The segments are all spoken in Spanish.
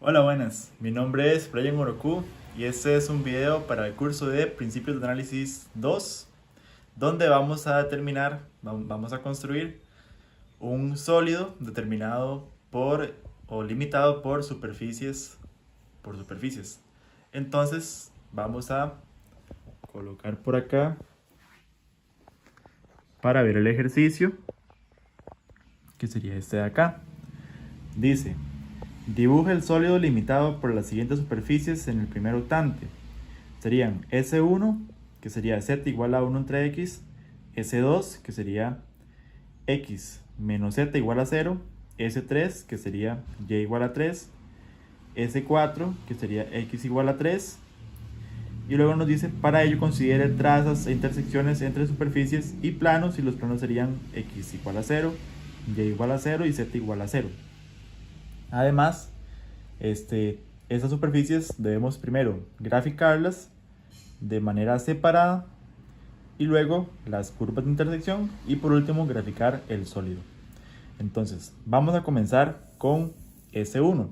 Hola, buenas. Mi nombre es Brian Oroku y este es un video para el curso de Principios de Análisis 2, donde vamos a vamos a construir un sólido determinado por o limitado por superficies. Entonces, vamos a colocar por acá para ver el ejercicio, que sería este de acá. Dice: dibuja el sólido limitado por las siguientes superficies en el primer octante. Serían S1, que sería Z igual a 1 entre X, S2, que sería X menos Z igual a 0, S3, que sería Y igual a 3, S4, que sería X igual a 3, y luego nos dice: para ello considere trazas e intersecciones entre superficies y planos, y los planos serían X igual a 0, Y igual a 0 y Z igual a 0. Además, estas superficies debemos primero graficarlas de manera separada y luego las curvas de intersección y por último graficar el sólido. Entonces vamos a comenzar con S1.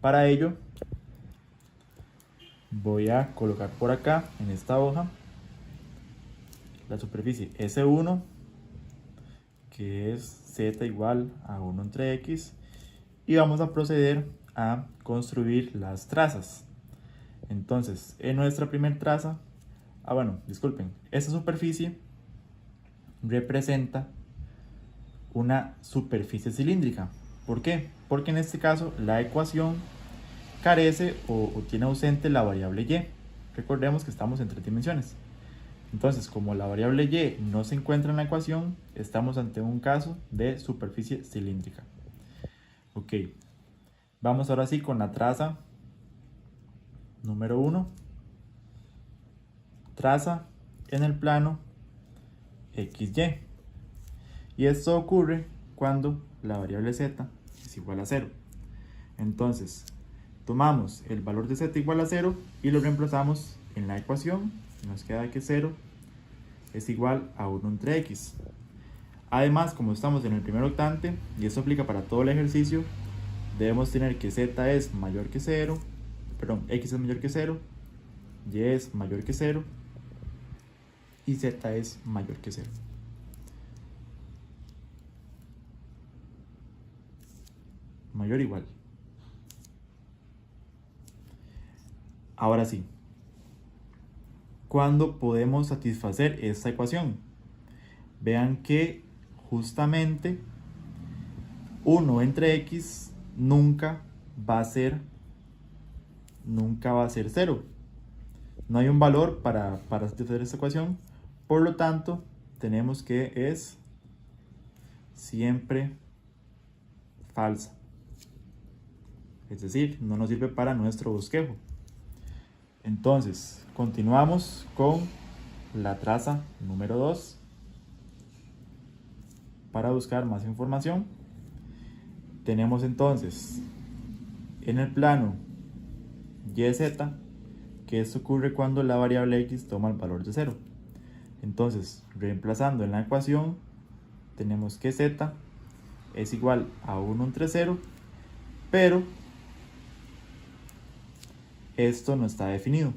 Para ello voy a colocar por acá en esta hoja la superficie S1, que es Z igual a 1 entre X, y vamos a proceder a construir las trazas. Entonces, en nuestra primera traza, esta superficie representa una superficie cilíndrica. ¿Por qué? Porque en este caso la ecuación carece o tiene ausente la variable y. Recordemos que estamos en 3 dimensiones. Entonces, como la variable y no se encuentra en la ecuación, estamos ante un caso de superficie cilíndrica. Ok, vamos ahora sí con la traza número 1. Traza en el plano XY. Y esto ocurre cuando la variable z es igual a 0. Entonces, tomamos el valor de z igual a 0 y lo reemplazamos en la ecuación. Nos queda que 0 es igual a 1 entre x. Además, como estamos en el primer octante, y esto aplica para todo el ejercicio, debemos tener que z es mayor que 0, x es mayor que 0, y es mayor que 0, y z es mayor que 0. Mayor o igual. Ahora sí, ¿cuándo podemos satisfacer esta ecuación? Vean que justamente 1 entre x nunca va a ser 0. No hay un valor para satisfacer esta ecuación, por lo tanto tenemos que es siempre falsa. Es decir, no nos sirve para nuestro bosquejo. Entonces, continuamos con la traza número 2 para buscar más información. Tenemos entonces en el plano YZ que esto ocurre cuando la variable x toma el valor de 0. Entonces, reemplazando en la ecuación, tenemos que z es igual a 1 entre 0, pero esto no está definido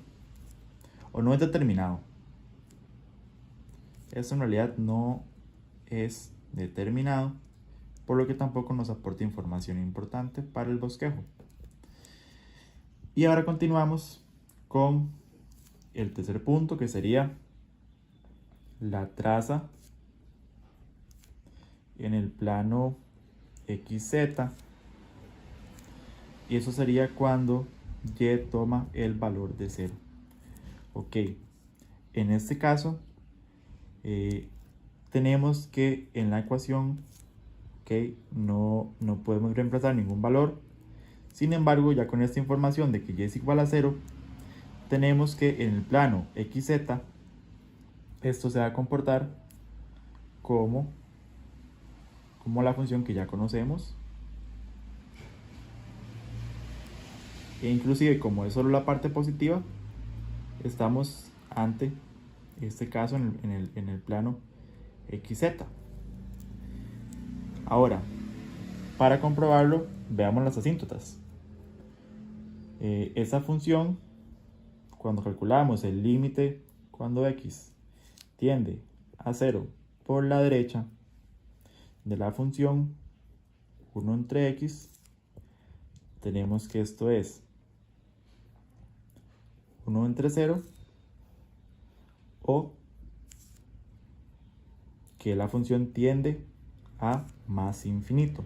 o no es determinado. Esto en realidad no es determinado, por lo que tampoco nos aporta información importante para el bosquejo. Y ahora continuamos con el tercer punto, que sería la traza en el plano XZ, y eso sería cuando y toma el valor de 0. Ok, en este caso tenemos que en la ecuación no podemos reemplazar ningún valor. Sin embargo, ya con esta información de que y es igual a 0, tenemos que en el plano XZ esto se va a comportar como la función que ya conocemos, e inclusive como es solo la parte positiva, estamos ante este caso en el plano XZ. Ahora, para comprobarlo, veamos las asíntotas. Esa función, cuando calculamos el límite cuando x tiende a 0 por la derecha de la función 1 entre x, tenemos que esto es 1 entre 0 o que la función tiende a más infinito.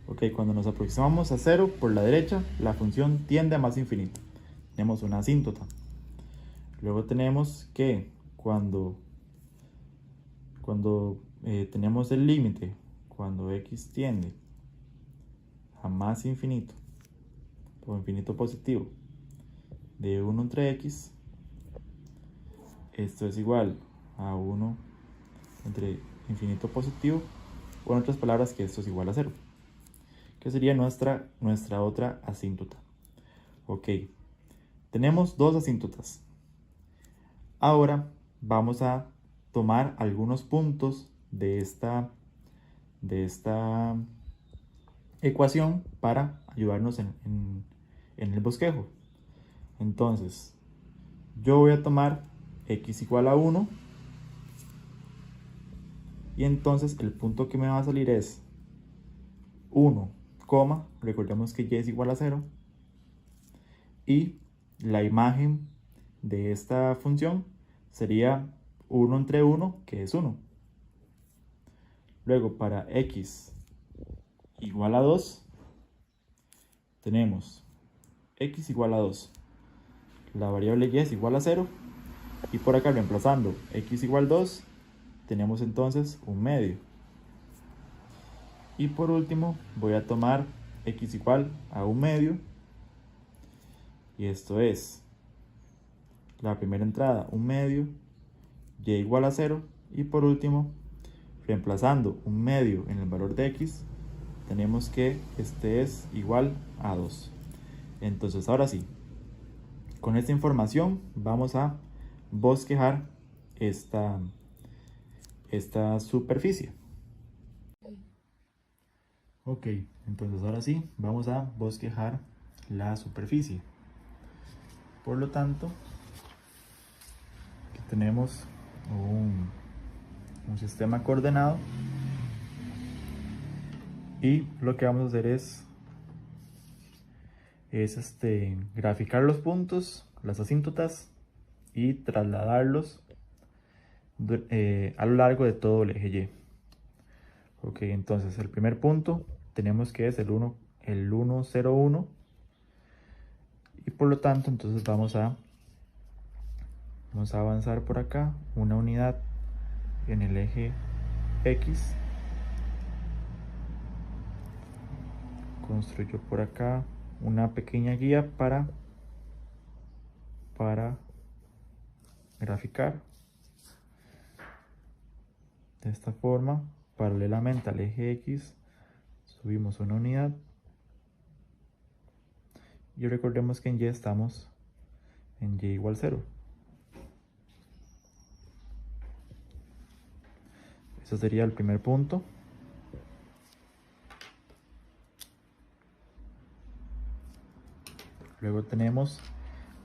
Ok, cuando nos aproximamos a 0 por la derecha, la función tiende a más infinito. Tenemos una asíntota. Luego tenemos que cuando tenemos el límite, cuando x tiende a más infinito, o infinito positivo, de 1 entre x, esto es igual a 1 entre infinito positivo, o en otras palabras que esto es igual a 0, que sería nuestra otra asíntota. Ok, tenemos dos asíntotas. Ahora vamos a tomar algunos puntos de esta ecuación para ayudarnos en el bosquejo. Entonces, yo voy a tomar x igual a 1 y entonces el punto que me va a salir es 1, recordemos que y es igual a 0, y la imagen de esta función sería 1 entre 1, que es 1. Luego, para x igual a 2, tenemos x igual a 2, la variable y es igual a 0, y por acá reemplazando x igual 2, tenemos entonces un medio. Y por último voy a tomar x igual a un medio, y esto es la primera entrada, un medio, y igual a 0, y por último, reemplazando un medio en el valor de x, tenemos que este es igual a 2. Entonces ahora sí, con esta información vamos a bosquejar esta superficie. Ok, entonces ahora sí, vamos a bosquejar la superficie. Por lo tanto, aquí tenemos un sistema coordenado, y lo que vamos a hacer es graficar los puntos, las asíntotas, y trasladarlos a lo largo de todo el eje Y. Ok, entonces el primer punto tenemos que es el 1, 0, 1, y por lo tanto entonces vamos a avanzar por acá una unidad en el eje X. Construyo por acá una pequeña guía para graficar de esta forma. Paralelamente al eje X subimos una unidad, y recordemos que en Y estamos en Y igual 0. Ese sería el primer punto. Luego tenemos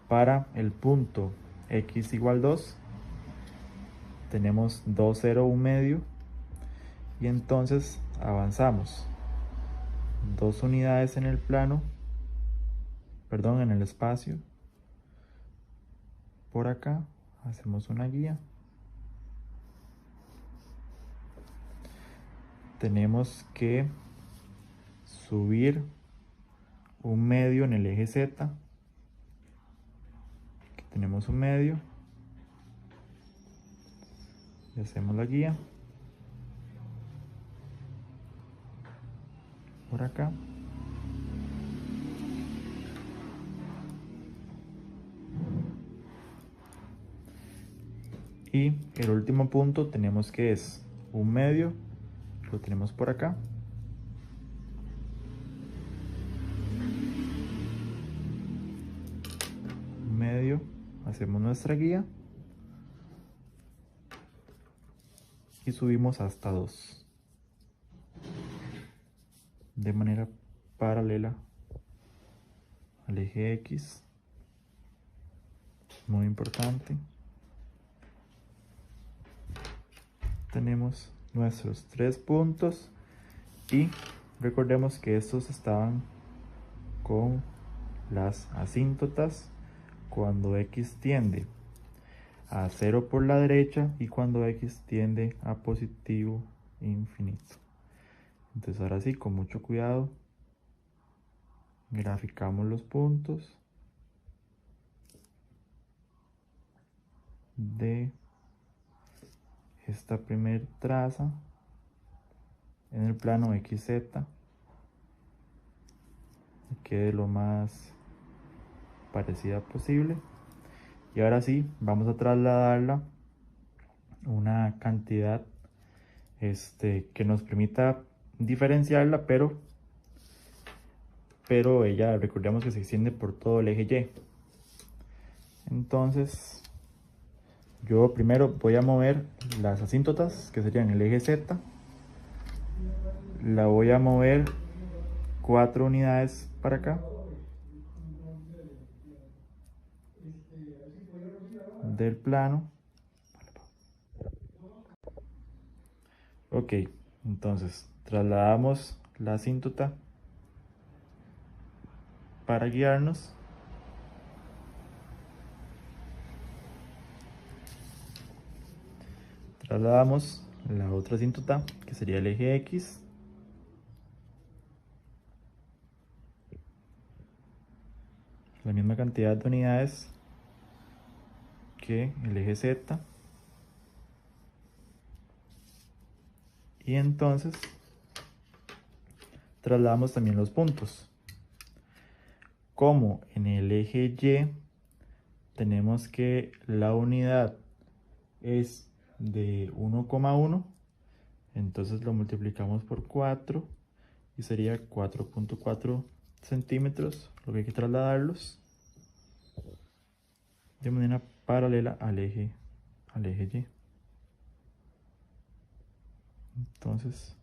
para el punto x igual 2, tenemos 2, 0, 1 medio, y entonces avanzamos 2 unidades en el plano, perdón, en el espacio. Por acá hacemos una guía. Tenemos que subir un medio en el eje Z. Aquí tenemos un medio. Y hacemos la guía. Por acá. Y el último punto tenemos que es un medio. Lo tenemos por acá. Medio, hacemos nuestra guía y subimos hasta 2 de manera paralela al eje X. Muy importante. Tenemos nuestros 3 puntos y recordemos que estos estaban con las asíntotas cuando X tiende a 0 por la derecha y cuando X tiende a positivo infinito. Entonces ahora sí, con mucho cuidado, graficamos los puntos de esta primer traza en el plano XZ, y quede lo más parecida posible. Y ahora sí, vamos a trasladarla una cantidad que nos permita diferenciarla, pero ella, recordemos que se extiende por todo el eje Y. Entonces yo primero voy a mover las asíntotas, que serían el eje Z. La voy a mover 4 unidades para acá del plano. Ok, entonces trasladamos la asíntota para guiarnos. Trasladamos la otra asíntota, que sería el eje X. La misma cantidad de unidades que el eje Z. Y entonces trasladamos también los puntos. Como en el eje Y tenemos que la unidad es de 1,1, entonces lo multiplicamos por 4 y sería 4.4 centímetros lo que hay que trasladarlos de manera paralela al eje Y. Entonces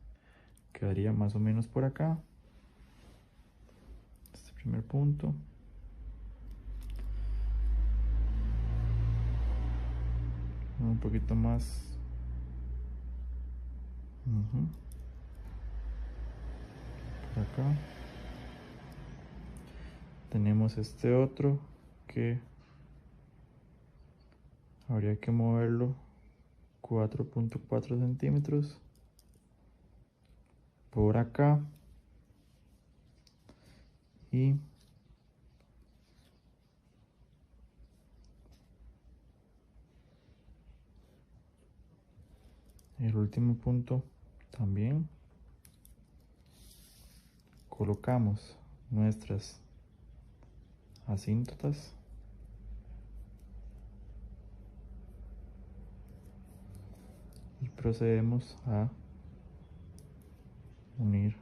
quedaría más o menos por acá este primer punto. Un poquito más. Por acá tenemos este otro que habría que moverlo 4.4 centímetros por acá y el último punto también. Colocamos nuestras asíntotas y procedemos a unir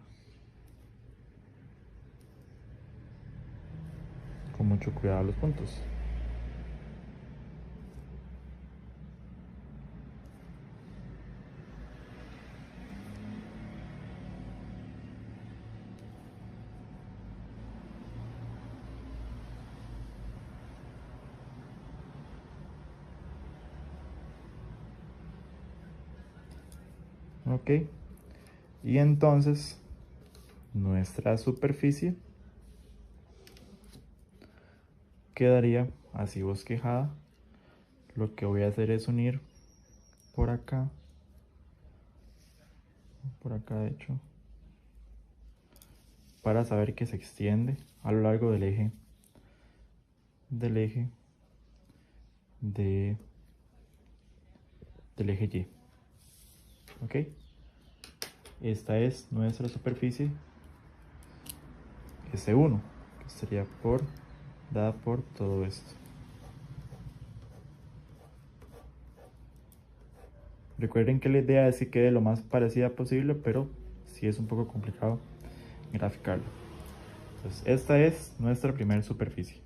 con mucho cuidado los puntos. Ok, y entonces nuestra superficie quedaría así bosquejada. Lo que voy a hacer es unir por acá de hecho, para saber que se extiende a lo largo del eje del eje Y. Ok, esta es nuestra superficie S1, que sería dada por todo esto. Recuerden que la idea es que quede lo más parecida posible, pero sí es un poco complicado graficarlo. Entonces, esta es nuestra primera superficie.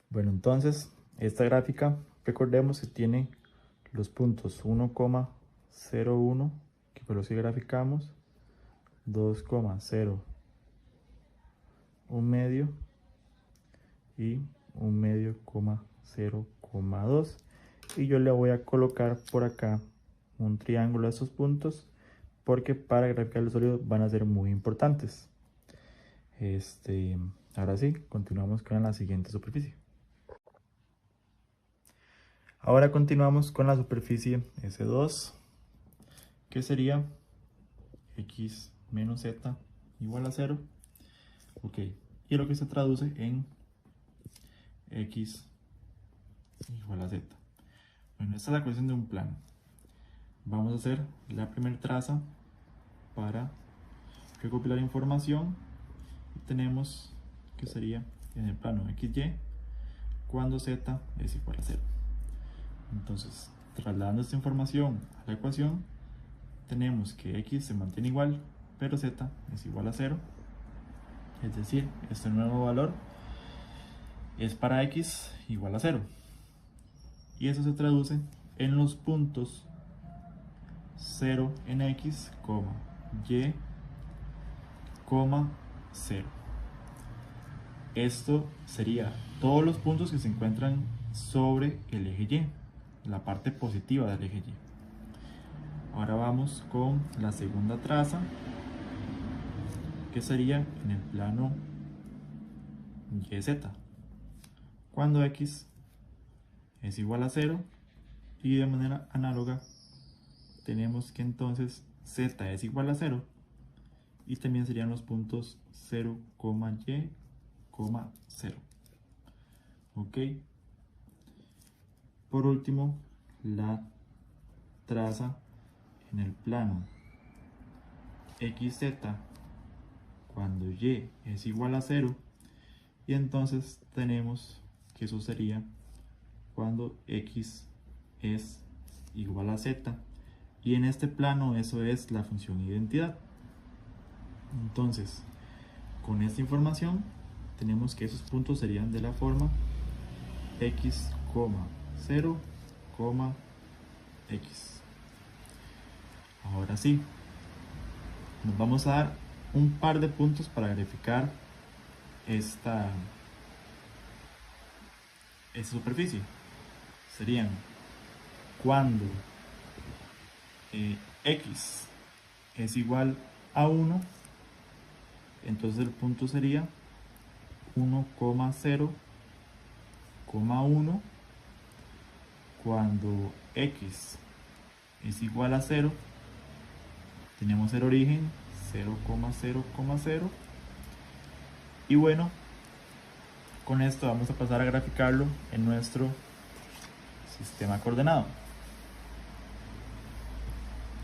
Bueno, entonces, esta gráfica, recordemos que tiene los puntos 1,01, que por los que graficamos, 2,0 1 medio y 1 medio, 0,2. Y yo le voy a colocar por acá un triángulo a estos puntos, porque para graficar los sólidos van a ser muy importantes. Ahora sí, continuamos con la siguiente superficie. Ahora continuamos con la superficie S2, que sería x menos z igual a 0. Ok, y lo que se traduce en x igual a z. Bueno, esta es la cuestión de un plano. Vamos a hacer la primera traza para recopilar información. Y tenemos que sería en el plano xy cuando z es igual a 0. Entonces, trasladando esta información a la ecuación, tenemos que x se mantiene igual, pero z es igual a 0. Es decir, este nuevo valor es para x igual a 0. Y eso se traduce en los puntos 0 en x, y, 0. Esto sería todos los puntos que se encuentran sobre el eje y, la parte positiva del eje y. Ahora vamos con la segunda traza, que sería en el plano YZ, cuando x es igual a 0, y de manera análoga tenemos que entonces z es igual a 0, y también serían los puntos 0, y, 0. Ok. Por último, la traza en el plano xz cuando y es igual a 0, y entonces tenemos que eso sería cuando x es igual a z, y en este plano eso es la función identidad. Entonces, con esta información tenemos que esos puntos serían de la forma x, 0, x. Ahora sí, nos vamos a dar un par de puntos para verificar esta superficie. Serían cuando x es igual a 1, entonces el punto sería 1,0,1. Cuando x es igual a 0, tenemos el origen 0,0,0. Y bueno, con esto vamos a pasar a graficarlo en nuestro sistema coordenado.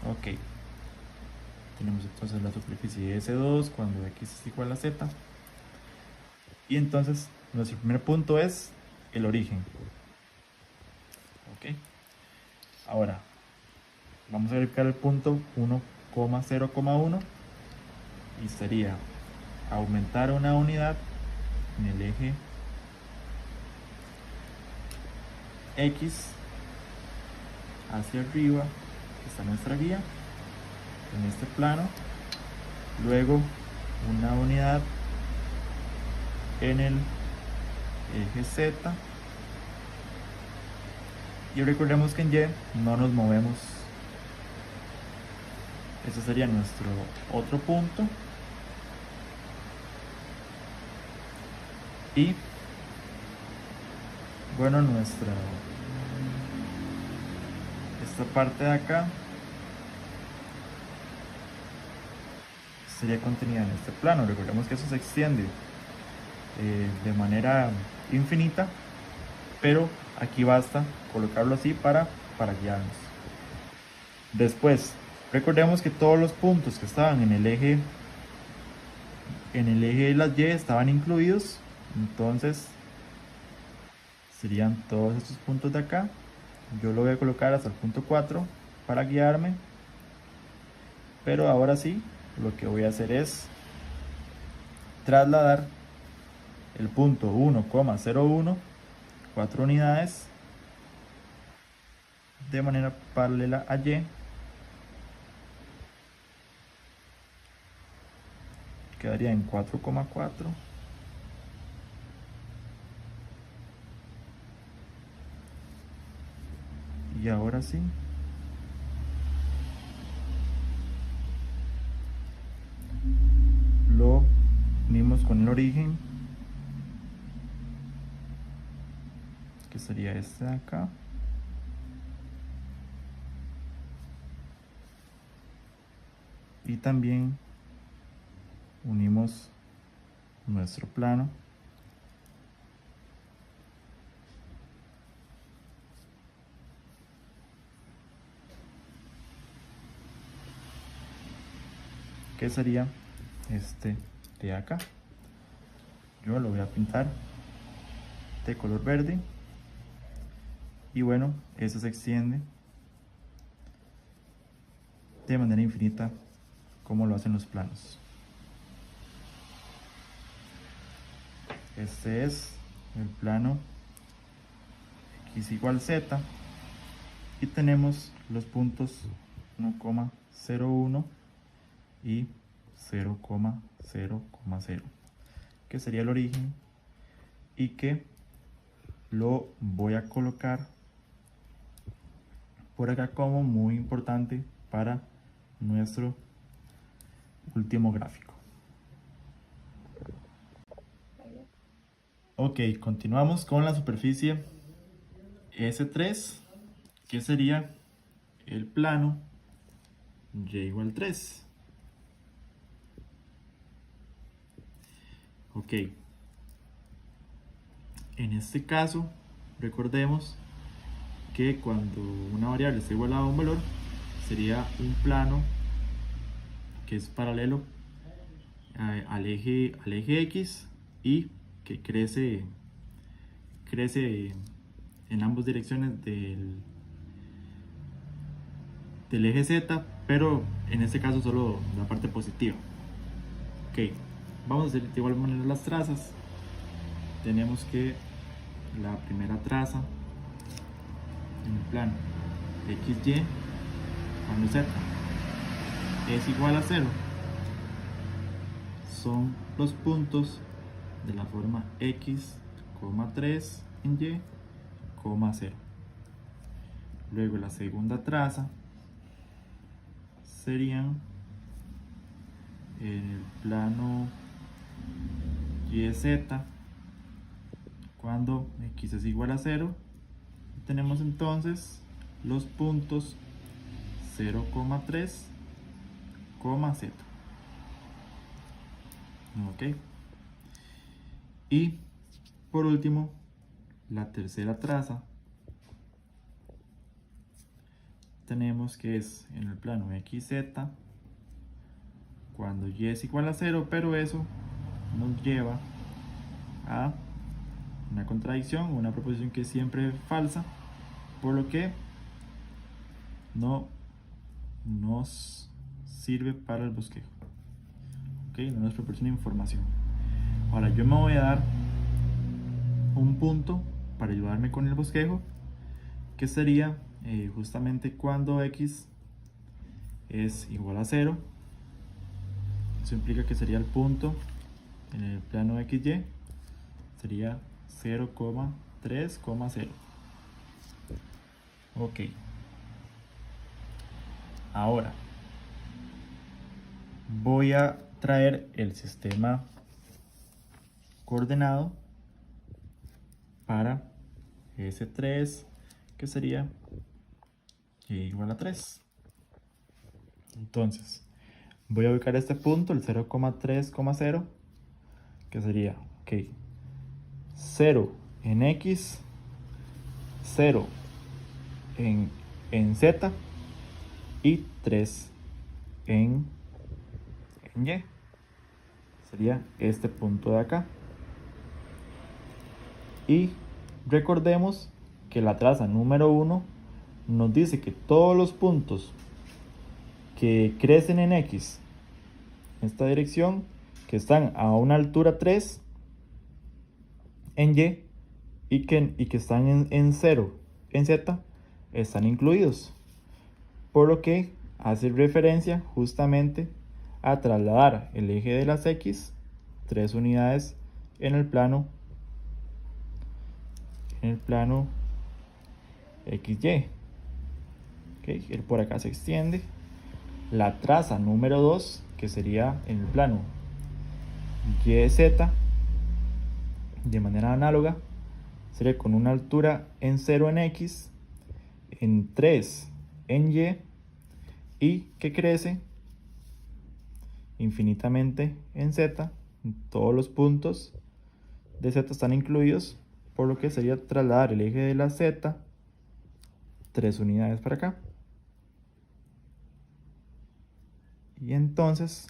Ok, tenemos entonces la superficie de S2 cuando x es igual a z, y entonces nuestro primer punto es el origen. Ok, ahora vamos a verificar el punto 1,0,1, y sería aumentar una unidad en el eje x hacia arriba, que está nuestra guía, en este plano, luego una unidad en el eje z, y recordemos que en y no nos movemos. Ese sería nuestro otro punto, y bueno, esta parte de acá sería contenida en este plano. Recordemos que eso se extiende de manera infinita, pero aquí basta colocarlo así para guiarnos. Después, recordemos que todos los puntos que estaban en el eje de las y estaban incluidos, entonces serían todos estos puntos de acá. Yo lo voy a colocar hasta el punto 4 para guiarme, pero ahora sí, lo que voy a hacer es trasladar el punto 1,01, 4 unidades, de manera paralela a y. Quedaría en 4,4, Y ahora sí, lo unimos con el origen, que sería este de acá. Y también unimos nuestro plano que sería este de acá. Yo lo voy a pintar de color verde y bueno, eso se extiende de manera infinita como lo hacen los planos. Este es el plano x igual z y tenemos los puntos 1,01 y 0,0,0, que sería el origen y que lo voy a colocar por acá como muy importante para nuestro último gráfico. Ok, continuamos con la superficie S3, que sería el plano y igual 3. Ok, en este caso recordemos que cuando una variable está igualada a un valor sería un plano que es paralelo al eje X y que crece en ambas direcciones del eje Z, pero en este caso solo la parte positiva. Ok, vamos a hacer de igual manera las trazas. Tenemos que la primera traza en el plano XY cuando Z es igual a 0 son los puntos de la forma x, 3 en y, 0. Luego la segunda traza serían en el plano YZ cuando x es igual a 0. Tenemos entonces los puntos 0,3, z. Ok. Y por último, la tercera traza tenemos que es en el plano XZ cuando y es igual a 0, pero eso nos lleva a una contradicción, una proposición que es siempre falsa, por lo que no nos sirve para el bosquejo. Ok, no nos proporciona información. Ahora yo me voy a dar un punto para ayudarme con el bosquejo, que sería justamente cuando x es igual a 0. Eso implica que sería el punto en el plano XY, sería 0,3,0. Ok. Ahora voy a traer el sistema coordenado para S3, que sería y igual a 3. Entonces voy a ubicar este punto, el 0,3,0, que sería, ok, 0 en X, 0 en Z y 3 en Y. Sería este punto de acá. Y recordemos que la traza número 1 nos dice que todos los puntos que crecen en X, en esta dirección, que están a una altura 3 en y que están en 0 en Z, están incluidos. Por lo que hace referencia justamente a trasladar el eje de las X 3 unidades en el plano XY. Él por acá se extiende. La traza número 2, que sería en el plano YZ, de manera análoga, sería con una altura en 0 en X, en 3 en y que crece infinitamente en Z. Todos los puntos de Z están incluidos, por lo que sería trasladar el eje de la Z 3 unidades para acá. Y entonces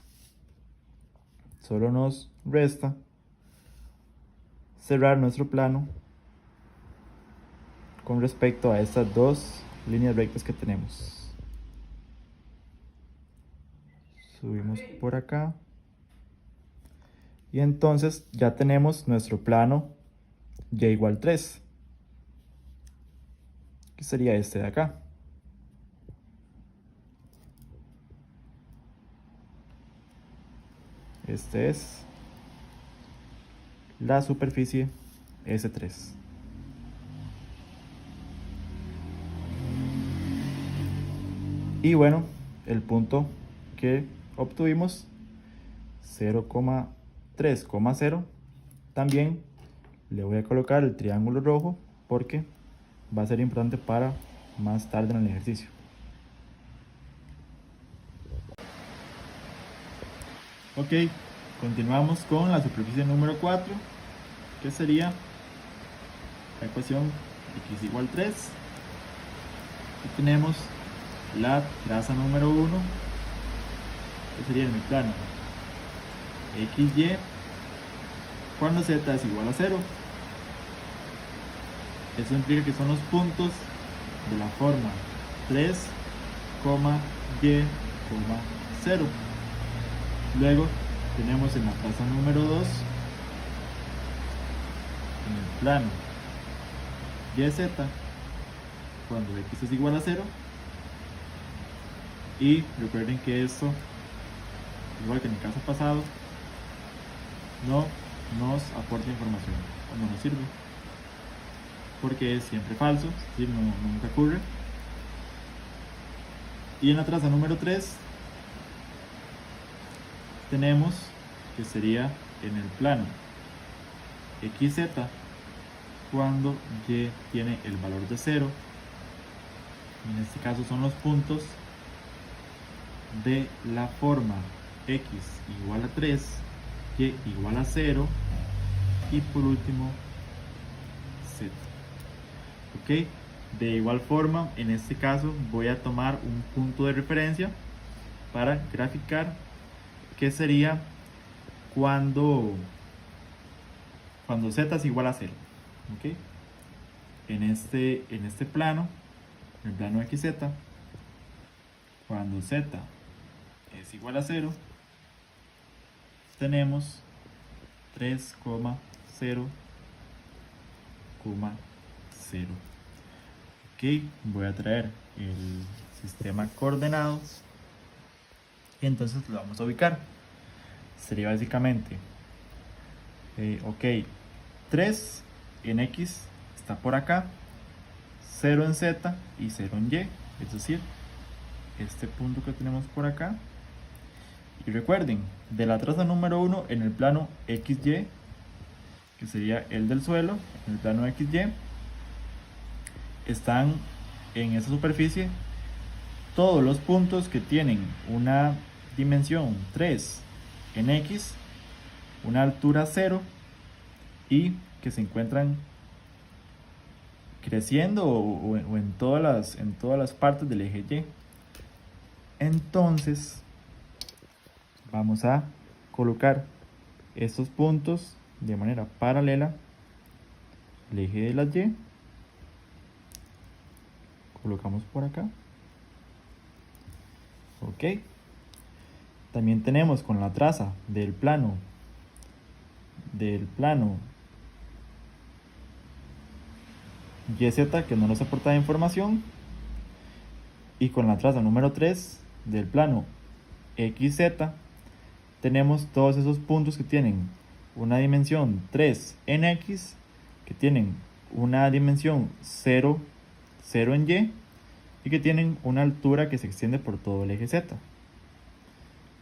solo nos resta cerrar nuestro plano con respecto a estas dos líneas rectas que tenemos. Subimos por acá. Y entonces ya tenemos nuestro plano y igual 3, que sería este de acá. Este es la superficie S3. Y bueno, el punto que obtuvimos, 0,3,0, también le voy a colocar el triángulo rojo porque va a ser importante para más tarde en el ejercicio. Ok, continuamos con la superficie número 4, que sería la ecuación x igual 3. Aquí tenemos la traza número 1, que sería en mi plano XY, cuando Z es igual a 0. Eso implica que son los puntos de la forma 3, Y, 0. Luego tenemos en la traza número 2, en el plano YZ, cuando X es igual a 0. Y recuerden que esto, igual que en el caso pasado, no nos aporta información, o no nos sirve, porque es siempre falso, es decir, nunca ocurre. Y en la traza número 3 tenemos que sería en el plano XZ, cuando Y tiene el valor de 0. En este caso son los puntos de la forma X igual a 3, Y igual a 0 y por último Z. Ok, de igual forma en este caso voy a tomar un punto de referencia para graficar que sería cuando Z es igual a 0. ¿Okay? En este plano, en el plano XZ, cuando Z es igual a 0, tenemos 3,0,0. Ok, voy a traer el sistema coordenado y entonces lo vamos a ubicar. Sería básicamente, ok, 3 en X está por acá, 0 en Z y 0 en Y, es decir, este punto que tenemos por acá. Y recuerden, de la traza número 1 en el plano XY, que sería el del suelo, en el plano XY, están en esa superficie todos los puntos que tienen una dimensión 3 en X, una altura 0 y que se encuentran creciendo o en todas las partes del eje Y. Entonces vamos a colocar estos puntos de manera paralela al eje de las Y. Colocamos por acá. Ok. También tenemos con la traza del plano YZ, que no nos aporta información, y con la traza número 3 del plano XZ tenemos todos esos puntos que tienen una dimensión 3 en X, que tienen una dimensión 0 en Y y que tienen una altura que se extiende por todo el eje Z.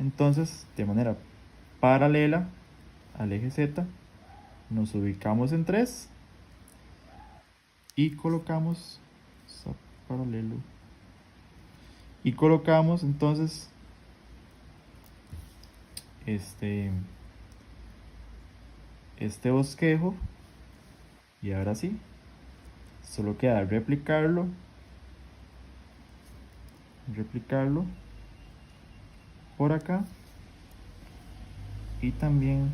Entonces, de manera paralela al eje Z, nos ubicamos en 3 y colocamos paralelo y colocamos entonces este bosquejo, y ahora sí solo queda replicarlo por acá y también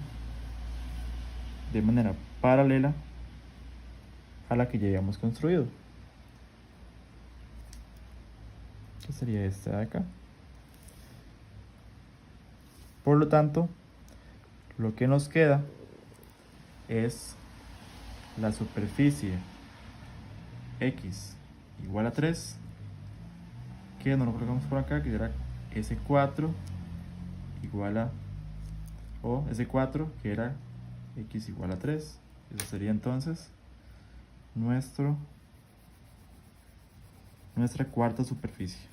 de manera paralela a la que ya habíamos construido, que sería esta de acá. Por lo tanto, lo que nos queda es la superficie x igual a 3, que no lo colocamos por acá, que será S4 igual a, o S4 que era x igual a 3. Eso sería entonces nuestra cuarta superficie.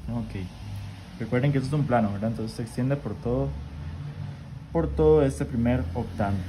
Ok, recuerden que esto es un plano, ¿verdad? Entonces se extiende por todo este primer octante.